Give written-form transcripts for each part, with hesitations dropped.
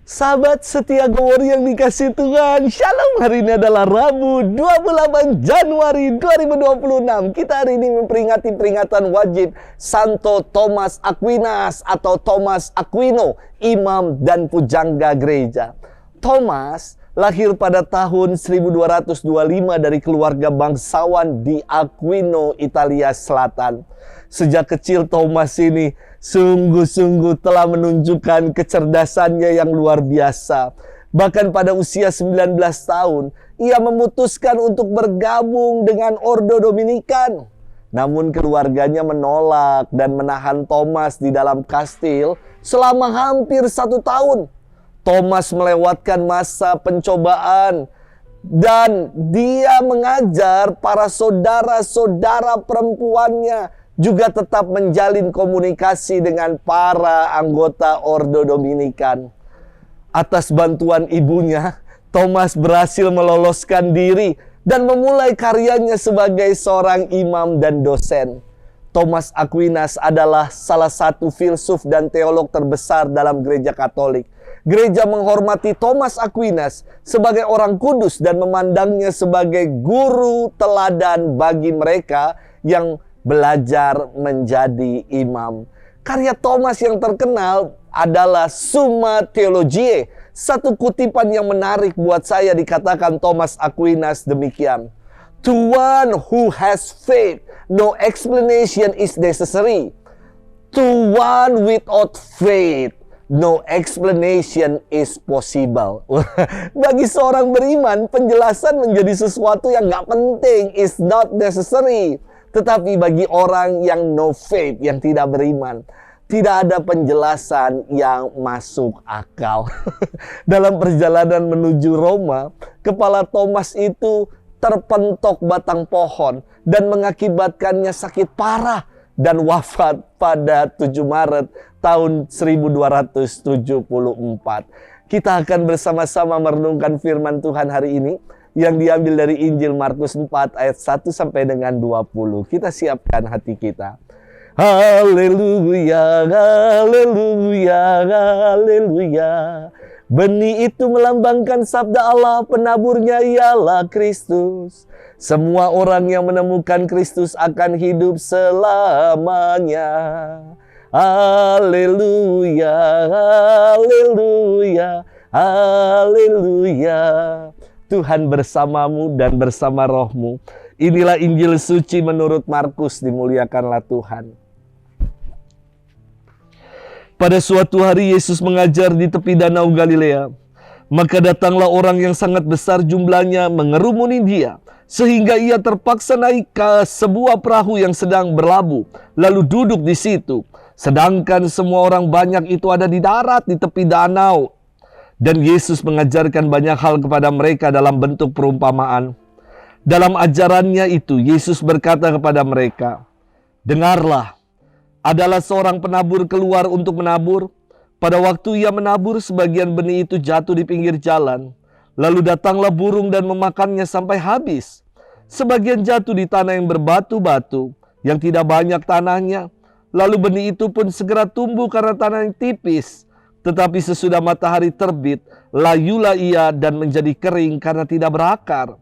Sahabat setia Gowori yang dikasih Tuhan, Shalom. Hari ini adalah Rabu 28 Januari 2026. Kita hari ini memperingati peringatan wajib Santo Thomas Aquinas atau Thomas Aquino, imam dan pujangga gereja. Thomas lahir pada tahun 1225 dari keluarga bangsawan di Aquino, Italia Selatan. Sejak kecil Thomas ini sungguh-sungguh telah menunjukkan kecerdasannya yang luar biasa. Bahkan pada usia 19 tahun, ia memutuskan untuk bergabung dengan Ordo Dominikan. Namun keluarganya menolak dan menahan Thomas di dalam kastil selama hampir 1 tahun. Thomas melewatkan masa pencobaan dan dia mengajar para saudara-saudara perempuannya juga tetap menjalin komunikasi dengan para anggota Ordo Dominikan. Atas bantuan ibunya, Thomas berhasil meloloskan diri dan memulai karyanya sebagai seorang imam dan dosen. Thomas Aquinas adalah salah satu filsuf dan teolog terbesar dalam gereja Katolik. Gereja menghormati Thomas Aquinas sebagai orang kudus dan memandangnya sebagai guru teladan bagi mereka yang belajar menjadi imam. Karya Thomas yang terkenal adalah Summa Theologiae. Satu kutipan yang menarik buat saya dikatakan Thomas Aquinas demikian: "To one who has faith, no explanation is necessary. To one without faith, no explanation is possible." Bagi seorang beriman, penjelasan menjadi sesuatu yang gak penting, is not necessary. Tetapi bagi orang yang no faith, yang tidak beriman, tidak ada penjelasan yang masuk akal. Dalam perjalanan menuju Roma, kepala Thomas itu terpentok batang pohon dan mengakibatkannya sakit parah dan wafat pada 7 Maret tahun 1274. Kita akan bersama-sama merenungkan firman Tuhan hari ini yang diambil dari Injil Markus 4 ayat 1 sampai dengan 20. Kita siapkan hati kita. Haleluya, haleluya, haleluya. Benih itu melambangkan sabda Allah, penaburnya ialah Kristus. Semua orang yang menemukan Kristus akan hidup selamanya. Haleluya, haleluya, haleluya. Tuhan bersamamu dan bersama rohmu. Inilah Injil suci menurut Markus, dimuliakanlah Tuhan. Pada suatu hari Yesus mengajar di tepi danau Galilea. Maka datanglah orang yang sangat besar jumlahnya mengerumuni dia, sehingga ia terpaksa naik ke sebuah perahu yang sedang berlabuh, lalu duduk di situ. Sedangkan semua orang banyak itu ada di darat di tepi danau. Dan Yesus mengajarkan banyak hal kepada mereka dalam bentuk perumpamaan. Dalam ajarannya itu, Yesus berkata kepada mereka, "Dengarlah, adalah seorang penabur keluar untuk menabur. Pada waktu ia menabur, sebagian benih itu jatuh di pinggir jalan. Lalu datanglah burung dan memakannya sampai habis. Sebagian jatuh di tanah yang berbatu-batu, yang tidak banyak tanahnya. Lalu benih itu pun segera tumbuh karena tanah yang tipis. Tetapi sesudah matahari terbit, layulah ia dan menjadi kering karena tidak berakar.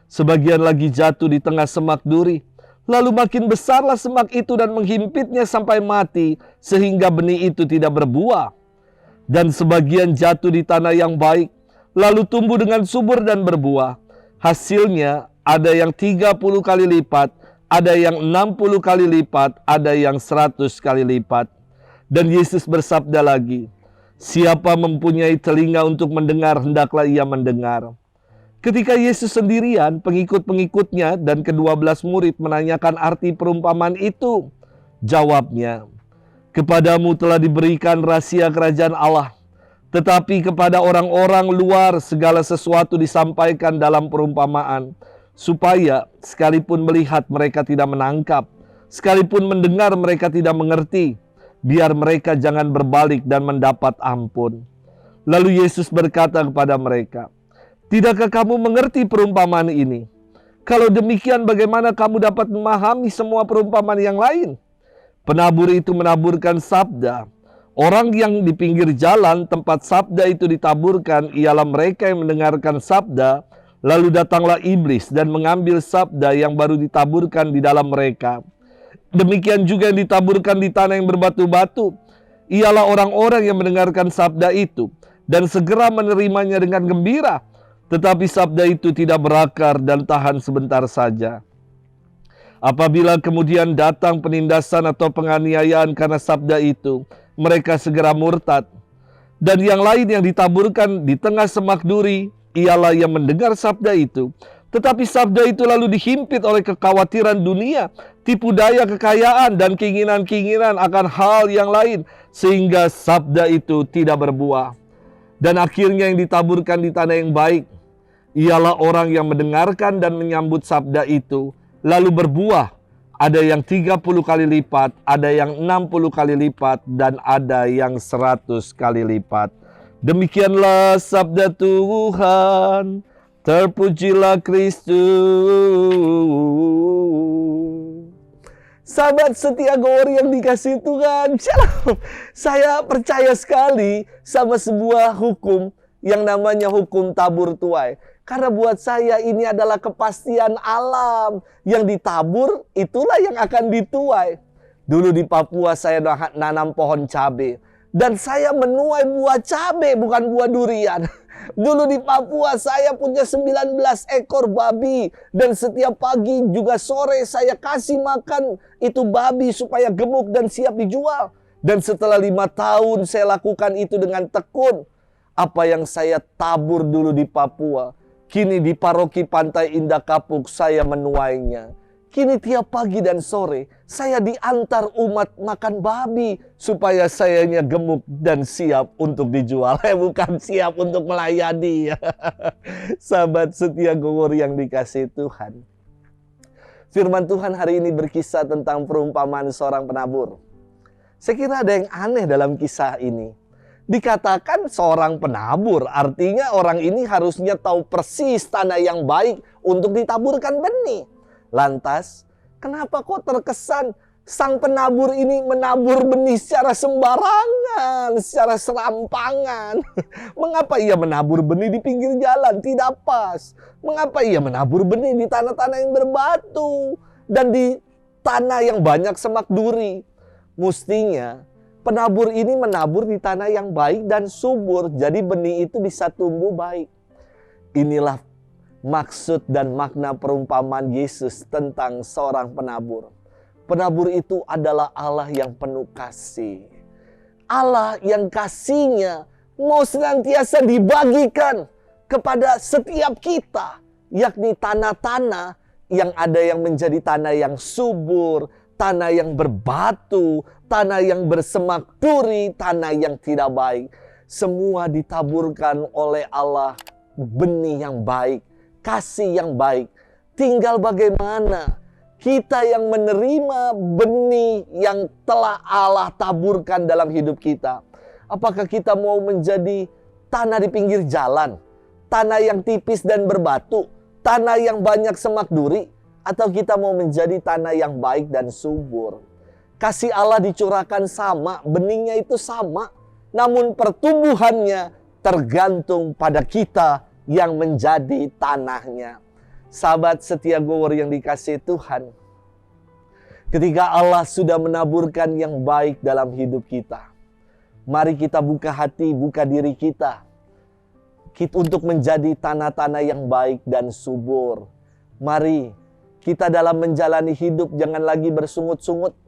Sebagian lagi jatuh di tengah semak duri. Lalu makin besarlah semak itu dan menghimpitnya sampai mati, sehingga benih itu tidak berbuah. Dan sebagian jatuh di tanah yang baik, lalu tumbuh dengan subur dan berbuah. Hasilnya ada yang 30 kali lipat, ada yang 60 kali lipat, ada yang 100 kali lipat." Dan Yesus bersabda lagi, "Siapa mempunyai telinga untuk mendengar, hendaklah ia mendengar." Ketika Yesus sendirian, pengikut-pengikutnya dan ke-12 murid menanyakan arti perumpamaan itu. Jawabnya, "Kepadamu telah diberikan rahasia kerajaan Allah. Tetapi kepada orang-orang luar segala sesuatu disampaikan dalam perumpamaan, supaya sekalipun melihat mereka tidak menangkap, sekalipun mendengar mereka tidak mengerti, biar mereka jangan berbalik dan mendapat ampun." Lalu Yesus berkata kepada mereka, "Tidakkah kamu mengerti perumpamaan ini? Kalau demikian bagaimana kamu dapat memahami semua perumpamaan yang lain? Penabur itu menaburkan sabda. Orang yang di pinggir jalan tempat sabda itu ditaburkan ialah mereka yang mendengarkan sabda, lalu datanglah iblis dan mengambil sabda yang baru ditaburkan di dalam mereka. Demikian juga yang ditaburkan di tanah yang berbatu-batu, ialah orang-orang yang mendengarkan sabda itu dan segera menerimanya dengan gembira. Tetapi sabda itu tidak berakar dan tahan sebentar saja. Apabila kemudian datang penindasan atau penganiayaan karena sabda itu, mereka segera murtad. Dan yang lain yang ditaburkan di tengah semak duri ialah yang mendengar sabda itu, tetapi sabda itu lalu dihimpit oleh kekhawatiran dunia, tipu daya kekayaan, dan keinginan-keinginan akan hal yang lain, sehingga sabda itu tidak berbuah. Dan akhirnya yang ditaburkan di tanah yang baik ialah orang yang mendengarkan dan menyambut sabda itu, lalu berbuah. Ada yang 30 kali lipat, ada yang 60 kali lipat, dan ada yang 100 kali lipat. Demikianlah sabda Tuhan. Terpujilah Kristus. Sahabat setia Gower yang dikasihi Tuhan, shalom. Saya percaya sekali sama sebuah hukum yang namanya hukum tabur tuai. Karena buat saya ini adalah kepastian alam. Yang ditabur itulah yang akan dituai. Dulu di Papua saya nanam pohon cabai. Dan saya menuai buah cabai, bukan buah durian. Dulu di Papua saya punya 19 ekor babi. Dan setiap pagi juga sore saya kasih makan itu babi supaya gemuk dan siap dijual. Dan setelah 5 tahun saya lakukan itu dengan tekun. Apa yang saya tabur dulu di Papua, kini di paroki Pantai Indah Kapuk saya menuainya. Kini tiap pagi dan sore saya diantar umat makan babi supaya sayanya gemuk dan siap untuk dijual. Bukan siap untuk melayani. Sahabat setia Gower yang dikasihi Tuhan. Firman Tuhan hari ini berkisah tentang perumpamaan seorang penabur. Saya kira ada yang aneh dalam kisah ini. Dikatakan seorang penabur, artinya orang ini harusnya tahu persis tanah yang baik untuk ditaburkan benih. Lantas, kenapa kok terkesan sang penabur ini menabur benih secara sembarangan, secara serampangan? Mengapa ia menabur benih di pinggir jalan? Tidak pas. Mengapa ia menabur benih di tanah-tanah yang berbatu dan di tanah yang banyak semak duri? Mestinya penabur ini menabur di tanah yang baik dan subur, jadi benih itu bisa tumbuh baik. Inilah maksud dan makna perumpamaan Yesus tentang seorang penabur. Penabur itu adalah Allah yang penuh kasih. Allah yang kasihnya mau senantiasa dibagikan kepada setiap kita, yakni tanah-tanah yang ada yang menjadi tanah yang subur, tanah yang berbatu, tanah yang bersemak duri, tanah yang tidak baik. Semua ditaburkan oleh Allah benih yang baik, kasih yang baik. Tinggal bagaimana kita yang menerima benih yang telah Allah taburkan dalam hidup kita. Apakah kita mau menjadi tanah di pinggir jalan, tanah yang tipis dan berbatu, tanah yang banyak semak duri, atau kita mau menjadi tanah yang baik dan subur? Kasih Allah dicurahkan sama, benihnya itu sama. Namun pertumbuhannya tergantung pada kita yang menjadi tanahnya. Sahabat setia Gower yang dikasihi Tuhan, ketika Allah sudah menaburkan yang baik dalam hidup kita, mari kita buka hati, buka diri kita untuk menjadi tanah-tanah yang baik dan subur. Mari kita dalam menjalani hidup jangan lagi bersungut-sungut,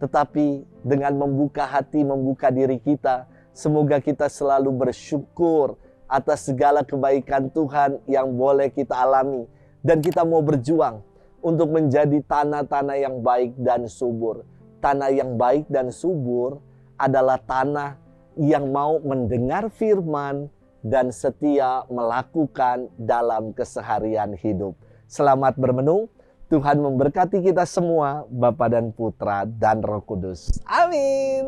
tetapi dengan membuka hati, membuka diri kita, semoga kita selalu bersyukur atas segala kebaikan Tuhan yang boleh kita alami. Dan kita mau berjuang untuk menjadi tanah-tanah yang baik dan subur. Tanah yang baik dan subur adalah tanah yang mau mendengar firman dan setia melakukan dalam keseharian hidup. Selamat bermenung. Tuhan memberkati kita semua, Bapa dan Putra dan Roh Kudus. Amin.